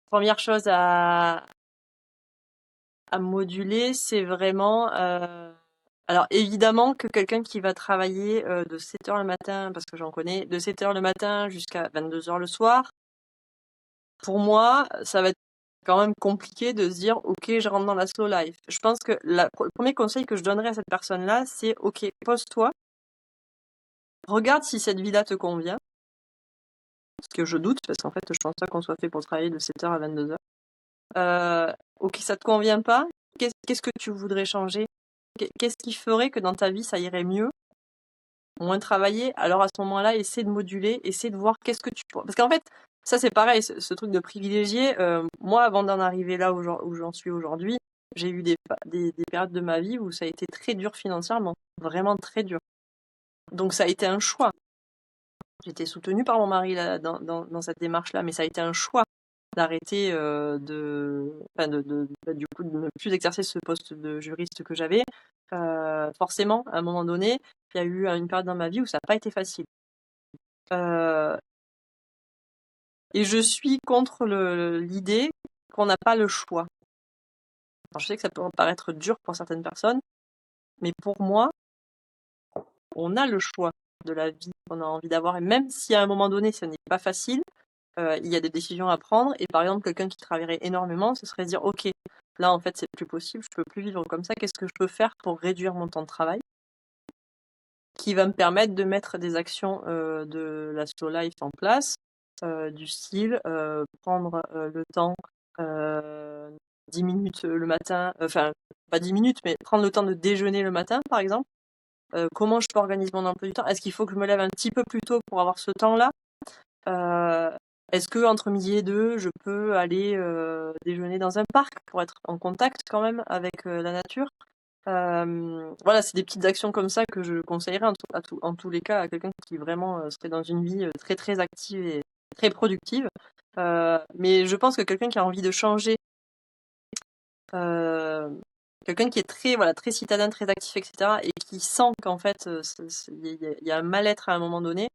première chose à moduler, c'est vraiment alors évidemment que quelqu'un qui va travailler de 7h le matin, parce que j'en connais, de 7h le matin jusqu'à 22h le soir, pour moi, ça va être quand même compliqué de se dire ok, je rentre dans la slow life. Je pense que le premier conseil que je donnerais à cette personne-là, c'est ok, pose-toi, regarde si cette vie-là te convient, ce que je doute, parce qu'en fait, je pense pas qu'on soit fait pour travailler de 7h à 22h. Ok, ça te convient pas, qu'est-ce que tu voudrais changer? Qu'est-ce qui ferait que dans ta vie, ça irait mieux? moins travailler, alors à ce moment-là, essaie de moduler, essaie de voir qu'est-ce que tu peux. Parce qu'en fait, ça c'est pareil, ce truc de privilégier. Moi, avant d'en arriver là où j'en suis aujourd'hui, j'ai eu des périodes de ma vie où ça a été très dur financièrement, vraiment très dur. Donc ça a été un choix. J'étais soutenue par mon mari là, dans cette démarche-là, mais ça a été un choix d'arrêter du coup, de ne plus exercer ce poste de juriste que j'avais. Forcément, à un moment donné, il y a eu une période dans ma vie où ça n'a pas été facile. Euh, et je suis contre l'idée qu'on n'a pas le choix. Alors, je sais que ça peut paraître dur pour certaines personnes, mais pour moi, on a le choix de la vie qu'on a envie d'avoir. Et même si à un moment donné, ça n'est pas facile, il y a des décisions à prendre. Et par exemple, quelqu'un qui travaillerait énormément, ce serait dire, OK, là, en fait, c'est plus possible, je peux plus vivre comme ça. Qu'est-ce que je peux faire pour réduire mon temps de travail? Qui va me permettre de mettre des actions de la slow life en place, du style prendre le temps 10 minutes le matin, enfin pas 10 minutes, mais prendre le temps de déjeuner le matin par exemple. Comment je peux organiser mon emploi du temps? Est-ce qu'il faut que je me lève un petit peu plus tôt pour avoir ce temps-là? Est-ce que entre midi et deux, je peux aller déjeuner dans un parc pour être en contact quand même avec la nature? Voilà, c'est des petites actions comme ça que je conseillerais en tous les cas à quelqu'un qui vraiment serait dans une vie très très active et très productive. Mais je pense que quelqu'un qui a envie de changer, euh, quelqu'un qui est très voilà très citadin, très actif, etc., et qui sent qu'en fait il y a un mal-être à un moment donné,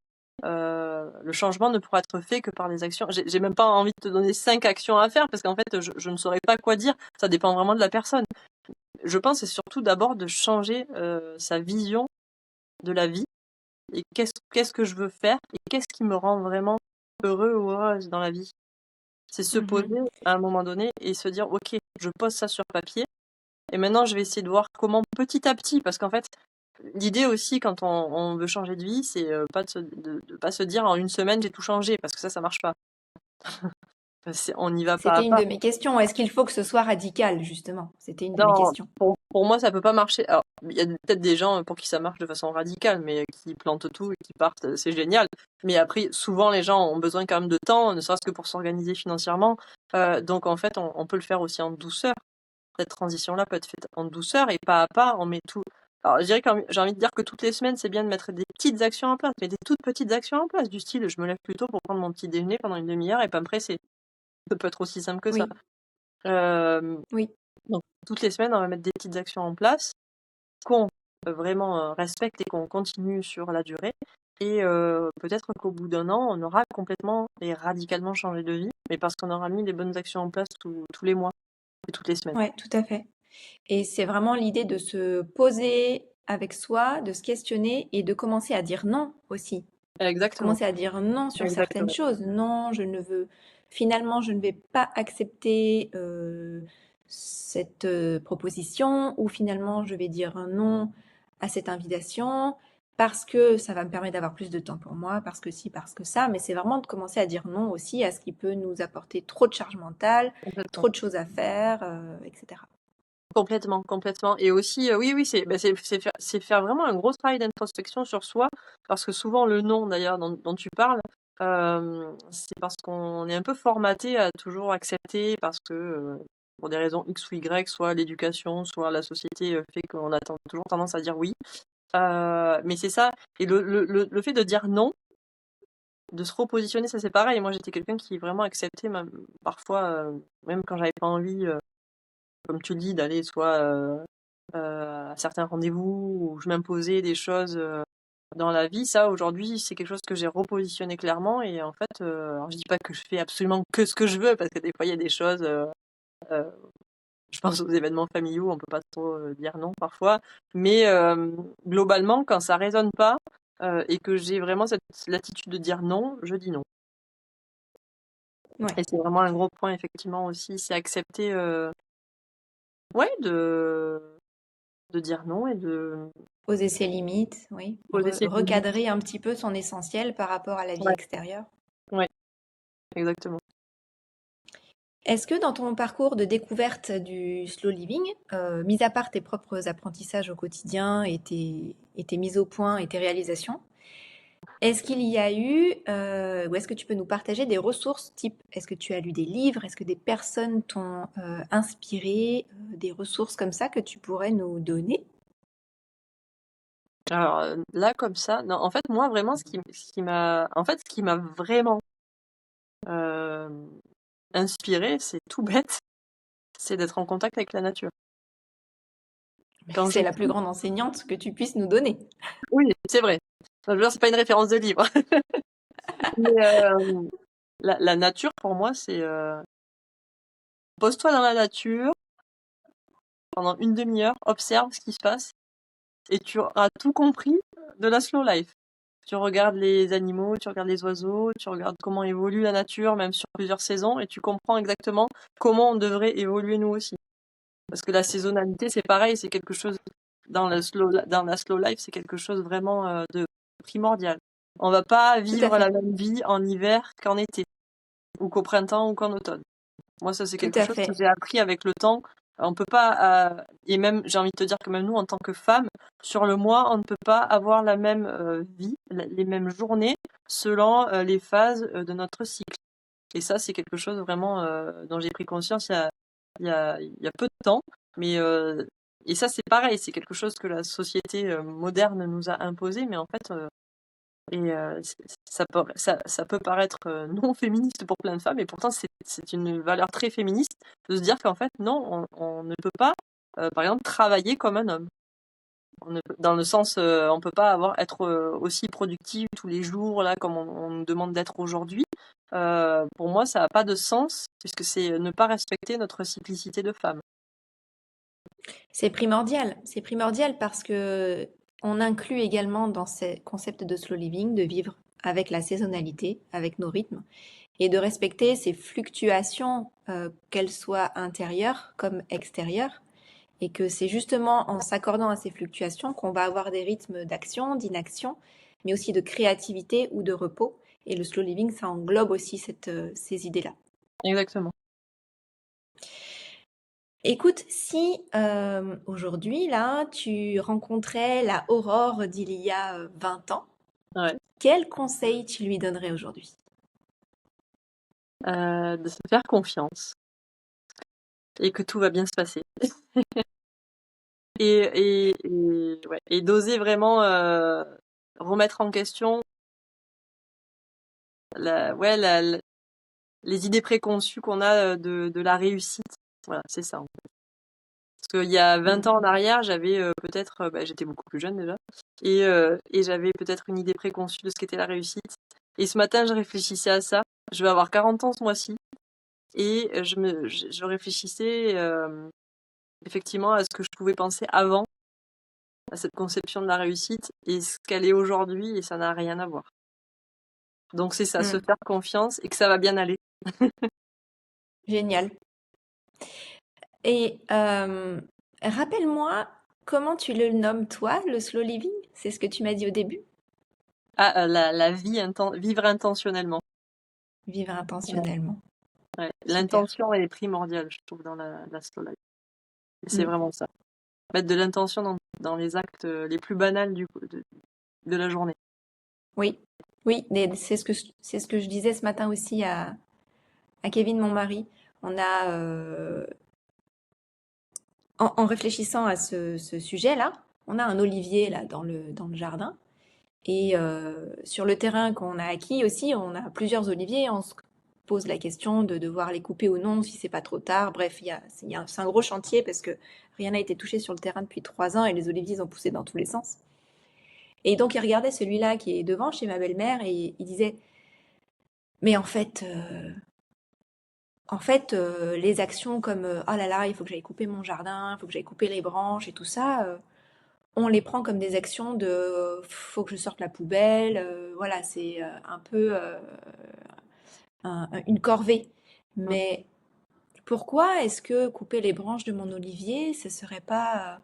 le changement ne pourra être fait que par des actions. J'ai même pas envie de te donner 5 actions à faire parce qu'en fait je ne saurais pas quoi dire. Ça dépend vraiment de la personne. Je pense c'est surtout d'abord de changer sa vision de la vie et qu'est-ce que je veux faire et qu'est-ce qui me rend vraiment heureux ou heureuse dans la vie. C'est se poser à un moment donné et se dire ok, je pose ça sur papier et maintenant je vais essayer de voir comment petit à petit, parce qu'en fait l'idée aussi quand on veut changer de vie, c'est pas de pas se dire en une semaine j'ai tout changé parce que ça marche pas. On n'y va pas à C'était une pas. de mes questions. Est-ce qu'il faut que ce soit radical, justement? C'était une de mes Non, questions. pour moi, ça peut pas marcher. Alors, il y a peut-être des gens pour qui ça marche de façon radicale, mais qui plantent tout et qui partent, c'est génial. Mais après, souvent, les gens ont besoin quand même de temps, ne serait-ce que pour s'organiser financièrement. Donc, en fait, on peut le faire aussi en douceur. Cette transition-là peut être faite en douceur et pas à pas, on met tout. Alors, je dirais que j'ai envie de dire que toutes les semaines, c'est bien de mettre des petites actions en place, mais des toutes petites actions en place, du style, je me lève plus tôt pour prendre mon petit déjeuner pendant une demi-heure et pas me presser. Ça peut être aussi simple que ça. Oui, Euh, oui. donc, toutes les semaines, on va mettre des petites actions en place qu'on vraiment respecte et qu'on continue sur la durée. Et peut-être qu'au bout d'un an, on aura complètement et radicalement changé de vie, mais parce qu'on aura mis des bonnes actions en place tous les mois et toutes les semaines. Ouais, tout à fait. Et c'est vraiment l'idée de se poser avec soi, de se questionner et de commencer à dire non aussi. Exactement, Commencer à dire non sur certaines exactement. choses. Non, je ne veux, finalement, je ne vais pas accepter cette proposition, ou finalement, je vais dire non à cette invitation parce que ça va me permettre d'avoir plus de temps pour moi, parce que si, parce que ça. Mais c'est vraiment de commencer à dire non aussi à ce qui peut nous apporter trop de charge mentale, Complètement. trop de choses à faire, etc. Complètement, complètement. Et aussi, oui, oui, c'est faire vraiment un gros travail d'introspection sur soi, parce que souvent le non, d'ailleurs, dont tu parles, c'est parce qu'on est un peu formaté à toujours accepter, parce que pour des raisons X ou Y, soit l'éducation, soit la société fait qu'on a toujours tendance à dire oui. Mais c'est ça. Et le fait de dire non, de se repositionner, ça c'est pareil. Moi, j'étais quelqu'un qui vraiment acceptait, même, parfois, même quand j'avais pas envie, comme tu le dis, d'aller soit à certains rendez-vous où je m'imposais des choses dans la vie. Ça, aujourd'hui, c'est quelque chose que j'ai repositionné clairement. Et en fait, alors je dis pas que je fais absolument que ce que je veux, parce que des fois, il y a des choses, euh, je pense aux événements familiaux, on peut pas trop dire non parfois. Mais globalement, quand ça résonne pas et que j'ai vraiment cette latitude de dire non, je dis non. Ouais. Et c'est vraiment un gros point, effectivement, aussi, c'est accepter ouais, de dire non et de Poser ses limites, oui. poser ses limites. Recadrer un petit peu son essentiel par rapport à la vie Ouais, extérieure. ouais, exactement. Est-ce que dans ton parcours de découverte du slow living, mis à part tes propres apprentissages au quotidien et tes mises au point et tes réalisations, est-ce qu'il y a eu, ou est-ce que tu peux nous partager des ressources type, est-ce que tu as lu des livres, est-ce que des personnes t'ont inspiré, des ressources comme ça que tu pourrais nous donner? Alors là, comme ça, non, en fait, moi, vraiment, ce qui m'a vraiment euh, inspiré, c'est tout bête, c'est d'être en contact avec la nature. Mais Quand c'est la j'étais, plus grande enseignante que tu puisses nous donner. oui, c'est vrai. Enfin, je veux dire, c'est pas une référence de livre. Mais la nature, pour moi, c'est pose-toi dans la nature pendant une demi-heure, observe ce qui se passe et tu auras tout compris de la slow life. Tu regardes les animaux, tu regardes les oiseaux, tu regardes comment évolue la nature, même sur plusieurs saisons, et tu comprends exactement comment on devrait évoluer nous aussi. Parce que la saisonnalité, c'est pareil, c'est quelque chose dans la slow life, c'est quelque chose vraiment de primordial. On va pas Tout à vivre la fait, même vie en hiver qu'en été, ou qu'au printemps ou qu'en automne. Moi, ça, c'est tout quelque à chose que fait. j'ai appris avec le temps. On peut pas, et même, j'ai envie de te dire que même nous, en tant que femmes, sur le mois, on ne peut pas avoir la même vie, les mêmes journées, selon les phases de notre cycle. Et ça, c'est quelque chose vraiment dont j'ai pris conscience il y a peu de temps. Mais et ça, c'est pareil, c'est quelque chose que la société moderne nous a imposé, mais en fait, ça peut paraître non féministe pour plein de femmes, et pourtant c'est une valeur très féministe de se dire qu'en fait, non, on ne peut pas, par exemple, travailler comme un homme. Dans le sens, on peut pas être aussi productive tous les jours, là, comme on nous demande d'être aujourd'hui. Pour moi, ça n'a pas de sens, puisque c'est ne pas respecter notre cyclicité de femme. C'est primordial. C'est primordial parce que on inclut également dans ces concepts de slow living de vivre avec la saisonnalité, avec nos rythmes, et de respecter ces fluctuations, qu'elles soient intérieures comme extérieures, et que c'est justement en s'accordant à ces fluctuations qu'on va avoir des rythmes d'action, d'inaction, mais aussi de créativité ou de repos. Et le slow living, ça englobe aussi ces idées-là. Exactement. Écoute, si aujourd'hui, là, tu rencontrais la Aurore d'il y a 20 ans, Ouais. quel conseil tu lui donnerais aujourd'hui? De se faire confiance et que tout va bien se passer. Ouais, et d'oser vraiment remettre en question ouais, les idées préconçues qu'on a de la réussite. Voilà, c'est ça. Parce qu'il y a 20 Mm. ans en arrière, j'avais peut-être, bah, j'étais beaucoup plus jeune déjà, et j'avais peut-être une idée préconçue de ce qu'était la réussite. Et ce matin, je réfléchissais à ça. Je vais avoir 40 ans ce mois-ci, et je réfléchissais effectivement à ce que je pouvais penser avant, à cette conception de la réussite, et ce qu'elle est aujourd'hui, et ça n'a rien à voir. Donc c'est ça, se Mm. faire confiance et que ça va bien aller. Génial. Et rappelle-moi comment tu le nommes toi, le slow living? C'est ce que tu m'as dit au début? Ah, la vie, vivre intentionnellement. Vivre Ouais. intentionnellement. Ouais. Super. L'intention est primordiale, je trouve, dans la slow life. Et c'est Mm. vraiment ça. Mettre de l'intention dans les actes les plus banals de la journée. Oui, oui, c'est ce que je disais ce matin aussi à Kevin, mon mari. On a, en réfléchissant à ce sujet-là, on a un olivier là dans le jardin. Et sur le terrain qu'on a acquis aussi, on a plusieurs oliviers. On se pose la question de devoir les couper ou non, si c'est pas trop tard. Bref, c'est un gros chantier parce que rien n'a été touché sur le terrain depuis 3 ans et les oliviers ont poussé dans tous les sens. Et donc il regardait celui-là qui est devant chez ma belle-mère et il disait, mais en fait, les actions comme oh là là, il faut que j'aille couper mon jardin, il faut que j'aille couper les branches et tout ça, on les prend comme des actions de faut que je sorte la poubelle, voilà, c'est un peu une corvée. Mm. Mais pourquoi est-ce que couper les branches de mon olivier, ce serait pas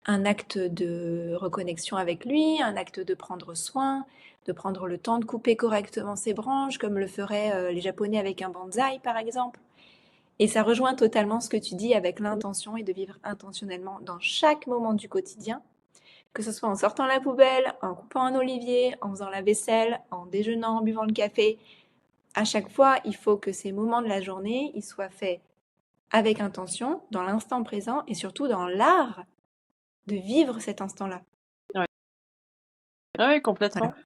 un acte de reconnexion avec lui, un acte de prendre soin, de prendre le temps de couper correctement ses branches, comme le feraient les Japonais avec un bonsaï, par exemple? Et ça rejoint totalement ce que tu dis avec l'intention et de vivre intentionnellement dans chaque moment du quotidien, que ce soit en sortant la poubelle, en coupant un olivier, en faisant la vaisselle, en déjeunant, en buvant le café. À chaque fois, il faut que ces moments de la journée, ils soient faits avec intention, dans l'instant présent et surtout dans l'art de vivre cet instant-là. Ouais. Ouais, complètement. Voilà.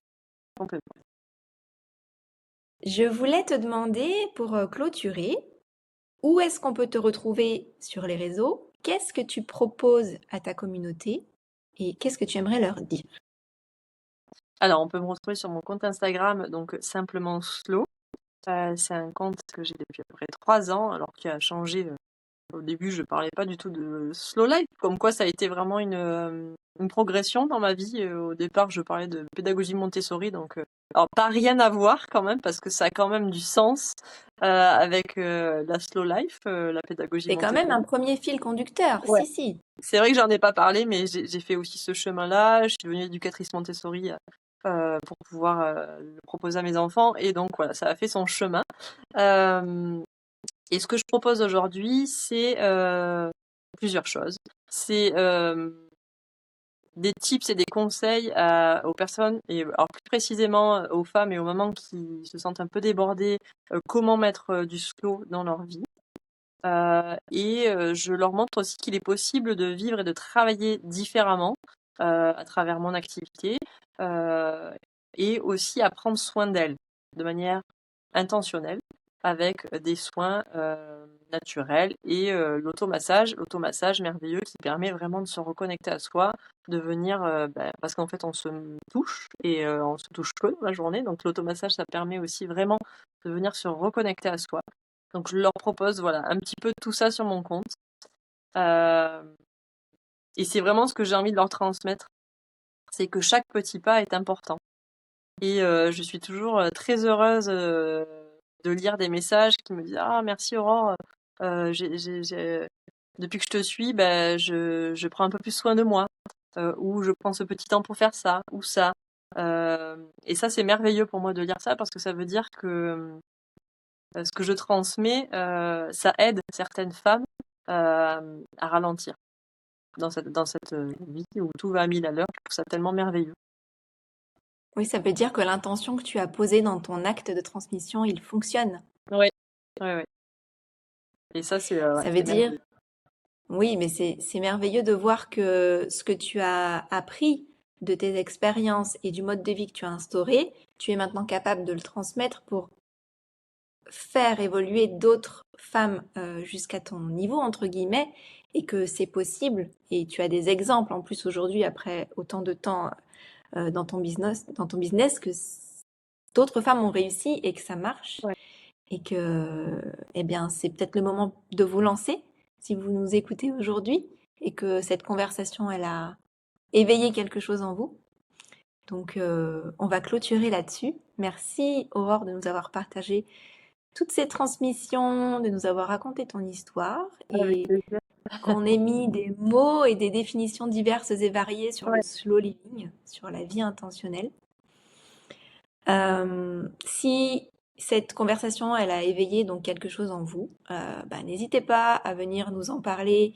Complètement. Je voulais te demander, pour clôturer, où est-ce qu'on peut te retrouver sur les réseaux? Qu'est-ce que tu proposes à ta communauté? Et qu'est-ce que tu aimerais leur dire? Alors, on peut me retrouver sur mon compte Instagram, donc simplement Slow. C'est un compte que j'ai depuis à peu près 3 ans, alors qui a changé. Au début, je parlais pas du tout de slow life, comme quoi ça a été vraiment une progression dans ma vie. Au départ, je parlais de pédagogie Montessori, donc alors pas rien à voir quand même, parce que ça a quand même du sens avec la slow life, la pédagogie C'est quand même Montessori. un premier fil conducteur, Ouais. si. C'est vrai que j'en ai pas parlé, mais j'ai fait aussi ce chemin-là. Je suis devenue éducatrice Montessori pour pouvoir le proposer à mes enfants, et donc voilà, ça a fait son chemin. Et ce que je propose aujourd'hui, c'est plusieurs choses. C'est des tips et des conseils aux personnes, et alors plus précisément aux femmes et aux mamans qui se sentent un peu débordées, comment mettre du slow dans leur vie. Et je leur montre aussi qu'il est possible de vivre et de travailler différemment à travers mon activité, et aussi à prendre soin d'elles de manière intentionnelle avec des soins naturels et l'automassage merveilleux qui permet vraiment de se reconnecter à soi, de venir, parce qu'en fait on se touche et on se touche peu dans la journée, donc l'automassage ça permet aussi vraiment de venir se reconnecter à soi. Donc je leur propose voilà un petit peu tout ça sur mon compte. Euh, et c'est vraiment ce que j'ai envie de leur transmettre, c'est que chaque petit pas est important. Et je suis toujours très heureuse de lire des messages qui me disent ah merci Aurore, depuis que je te suis, ben, je prends un peu plus soin de moi, ou je prends ce petit temps pour faire ça ou ça. Et ça c'est merveilleux pour moi de lire ça parce que ça veut dire que ce que je transmets, ça aide certaines femmes à ralentir dans cette vie où tout va à 1000 à l'heure. Je trouve ça tellement merveilleux. Oui, ça veut dire que l'intention que tu as posée dans ton acte de transmission, il fonctionne. Ouais, ouais, ouais. Et ça, ouais, Ça veut c'est dire, merveilleux. oui, mais c'est merveilleux de voir que ce que tu as appris de tes expériences et du mode de vie que tu as instauré, tu es maintenant capable de le transmettre pour faire évoluer d'autres femmes jusqu'à ton niveau, entre guillemets, et que c'est possible. Et tu as des exemples en plus aujourd'hui, après autant de temps dans ton business que d'autres femmes ont réussi et que ça marche. Ouais. Et que, eh bien, c'est peut-être le moment de vous lancer si vous nous écoutez aujourd'hui et que cette conversation, elle a éveillé quelque chose en vous. Donc, on va clôturer là-dessus. Merci Aurore de nous avoir partagé toutes ces transmissions, de nous avoir raconté ton histoire Avec et plaisir. qu'on ait mis des mots et des définitions diverses et variées sur le Ouais. slow living, sur la vie intentionnelle. Si cette conversation, elle a éveillé donc quelque chose en vous, n'hésitez pas à venir nous en parler,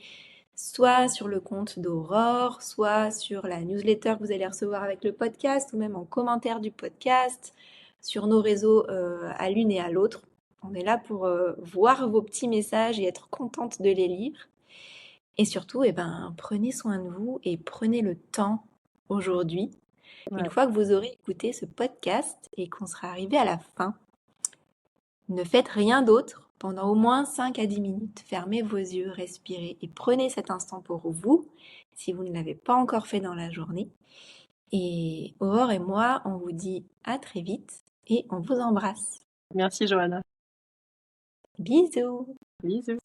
soit sur le compte d'Aurore, soit sur la newsletter que vous allez recevoir avec le podcast, ou même en commentaire du podcast, sur nos réseaux à l'une et à l'autre. On est là pour voir vos petits messages et être contente de les lire. Et surtout, prenez soin de vous et prenez le temps aujourd'hui. Une Ouais. fois que vous aurez écouté ce podcast et qu'on sera arrivé à la fin, ne faites rien d'autre pendant au moins 5 à 10 minutes. Fermez vos yeux, respirez et prenez cet instant pour vous, si vous ne l'avez pas encore fait dans la journée. Et Aurore et moi, on vous dit à très vite et on vous embrasse. Merci Johanna. Bisous! Bisous.